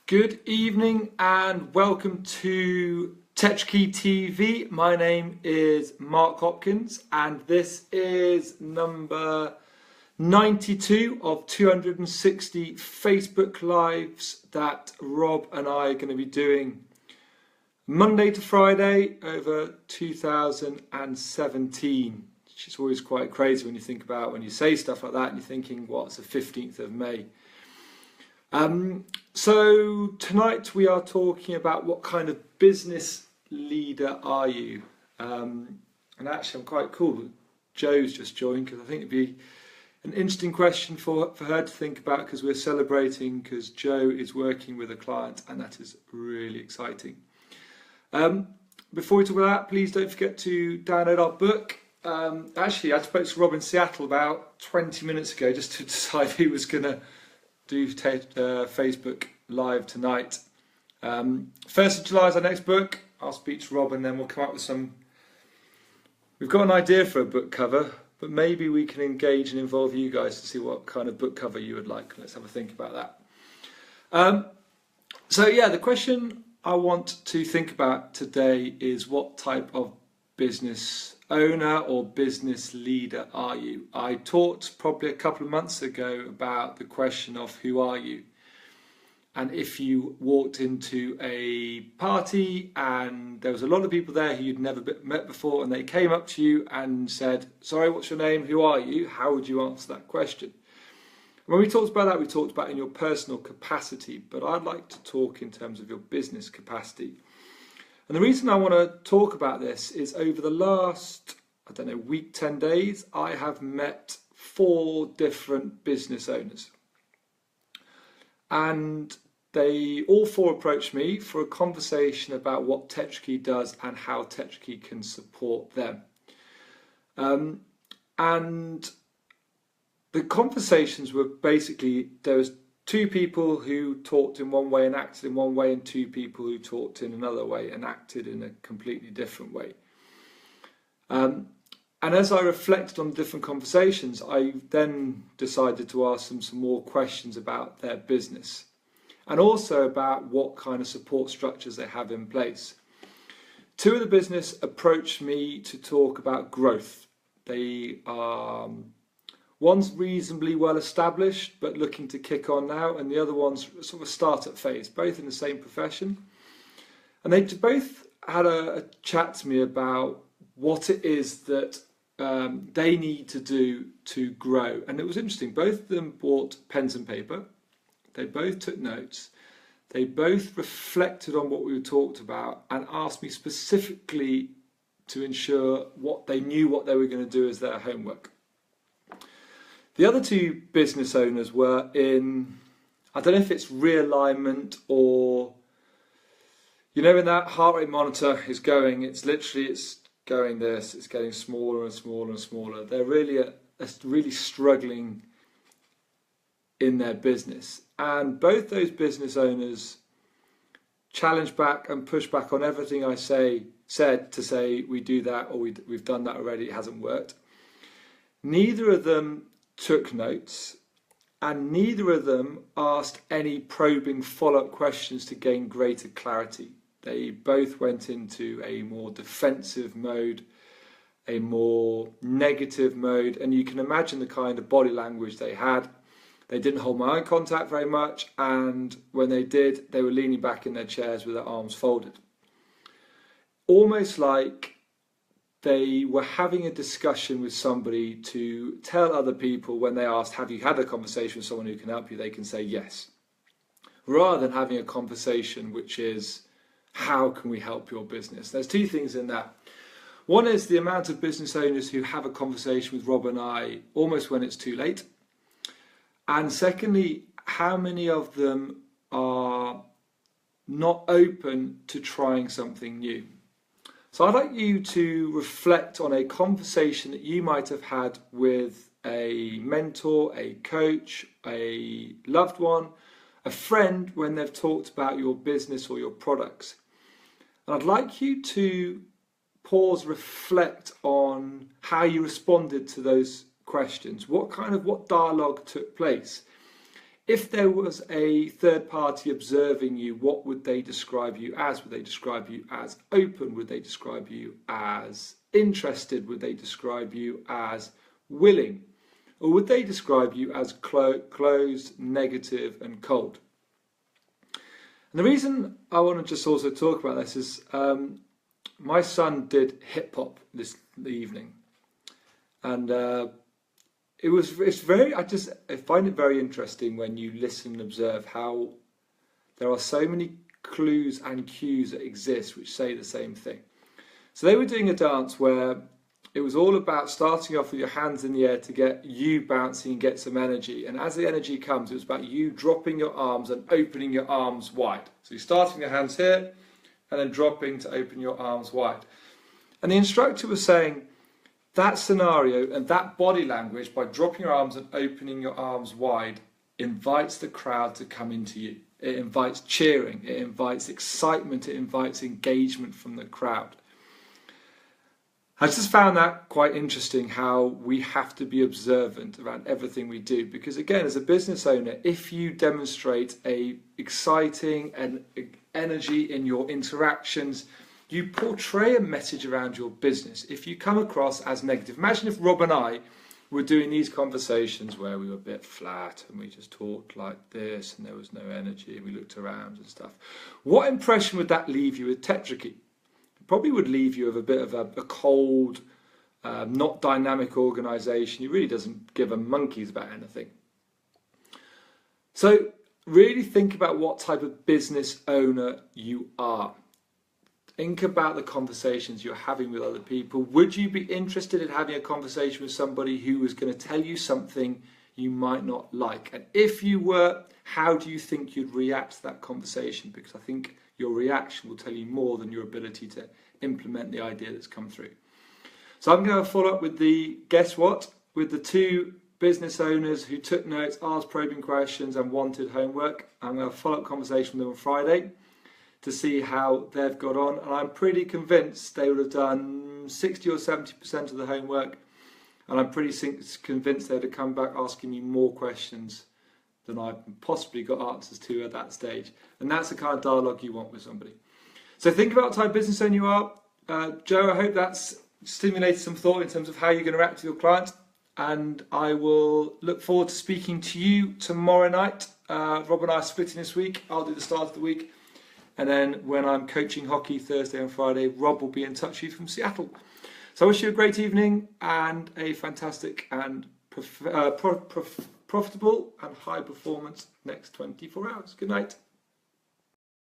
Good evening and welcome to Tetrakey TV. My name is Mark Hopkins and this is number 92 of 260 Facebook Lives that Rob and I are going to be doing Monday to Friday over 2017. Which is always quite crazy when you think about when you say stuff like that and you're thinking, what's the 15th of May? So tonight we are talking about what kind of business leader are you? And actually I'm quite cool that Jo's just joined because I think it'd be an interesting question for her to think about because we're celebrating because Jo is working with a client and that is really exciting. Before we talk about that, please don't forget to download our book. Actually, I spoke to Rob in Seattle about 20 minutes ago just to decide who was going to do Facebook Live tonight. 1st of July is our next book. I'll speak to Rob and then we'll come up with some... We've got an idea for a book cover, but maybe we can engage and involve you guys to see what kind of book cover you would like. Let's have a think about that. So yeah, the question I want to think about today is what type of business owner or business leader are you? I talked probably a couple of months ago about the question of who are you? And if you walked into a party and there was a lot of people there who you'd never met before and they came up to you and said, sorry, what's your name? Who are you? How would you answer that question? When we talked about that, we talked about in your personal capacity, but I'd like to talk in terms of your business capacity. And the reason I want to talk about this is over the last, week, 10 days, I have met 4 different business owners. And they all 4 approached me for a conversation about what Tetrakey does and how Tetrakey can support them. And the conversations were basically, there was 2 people who talked in one way and acted in one way and 2 people who talked in another way and acted in a completely different way. And as I reflected on the different conversations, I then decided to ask them some more questions about their business and also about what kind of support structures they have in place. 2 of the business approached me to talk about growth. They are... One's reasonably well established but looking to kick on now, and the other one's sort of a start-up phase, both in the same profession. And they both had a chat to me about what it is that they need to do to grow. And it was interesting, both of them bought pens and paper, they both took notes, they both reflected on what we talked about and asked me specifically to ensure what they knew what they were going to do as their homework. The other 2 business owners were in, I don't know if it's realignment or, you know, when that heart rate monitor is going, it's going this, it's getting smaller and smaller and smaller. They're really struggling in their business. And both those business owners challenged back and pushed back on everything I said to say we do that or we've done that already, it hasn't worked. Neither of them took notes and neither of them asked any probing follow-up questions to gain greater clarity. They both went into a more defensive mode, a more negative mode, and you can imagine the kind of body language they had. They didn't hold my eye contact very much, and when they did, they were leaning back in their chairs with their arms folded. Almost like they were having a discussion with somebody to tell other people when they asked, have you had a conversation with someone who can help you? They can say yes. Rather than having a conversation which is, how can we help your business? There's 2 things in that. One is the amount of business owners who have a conversation with Rob and I almost when it's too late. And secondly, how many of them are not open to trying something new? So I'd like you to reflect on a conversation that you might have had with a mentor, a coach, a loved one, a friend when they've talked about your business or your products. And I'd like you to pause, reflect on how you responded to those questions. What dialogue took place? If there was a third party observing you, what would they describe you as? Would they describe you as open? Would they describe you as interested? Would they describe you as willing? Or would they describe you as closed, negative and cold? And the reason I want to just also talk about this is my son did hip hop this evening, and I find it very interesting when you listen and observe how there are so many clues and cues that exist which say the same thing. So they were doing a dance where it was all about starting off with your hands in the air to get you bouncing and get some energy. And as the energy comes, it was about you dropping your arms and opening your arms wide. So you're starting your hands here and then dropping to open your arms wide. And the instructor was saying that scenario and that body language, by dropping your arms and opening your arms wide, invites the crowd to come into you. It invites cheering, it invites excitement, it invites engagement from the crowd. I just found that quite interesting, how we have to be observant around everything we do, because again, as a business owner, if you demonstrate a exciting and energy in your interactions, you portray a message around your business. If you come across as negative, imagine if Rob and I were doing these conversations where we were a bit flat and we just talked like this and there was no energy and we looked around and stuff. What impression would that leave you with Tetrakey? Probably would leave you with a bit of a cold, not dynamic organisation. He really doesn't give a monkeys about anything. So really think about what type of business owner you are. Think about the conversations you're having with other people. Would you be interested in having a conversation with somebody who was going to tell you something you might not like? And if you were, how do you think you'd react to that conversation? Because I think your reaction will tell you more than your ability to implement the idea that's come through. So I'm going to follow up with with the two business owners who took notes, asked probing questions and wanted homework. I'm going to follow up conversation with them on Friday to see how they've got on, and I'm pretty convinced they would have done 60 or 70% of the homework, and I'm pretty convinced they'd have come back asking me more questions than I've possibly got answers to at that stage. And that's the kind of dialogue you want with somebody. So think about what type of business owner you are. Joe, I hope that's stimulated some thought in terms of how you're going to react to your client. And I will look forward to speaking to you tomorrow night. Rob and I are splitting this week. I'll do the start of the week. And then when I'm coaching hockey Thursday and Friday, Rob will be in touch with you from Seattle. So I wish you a great evening and a fantastic and profitable and high performance next 24 hours. Good night.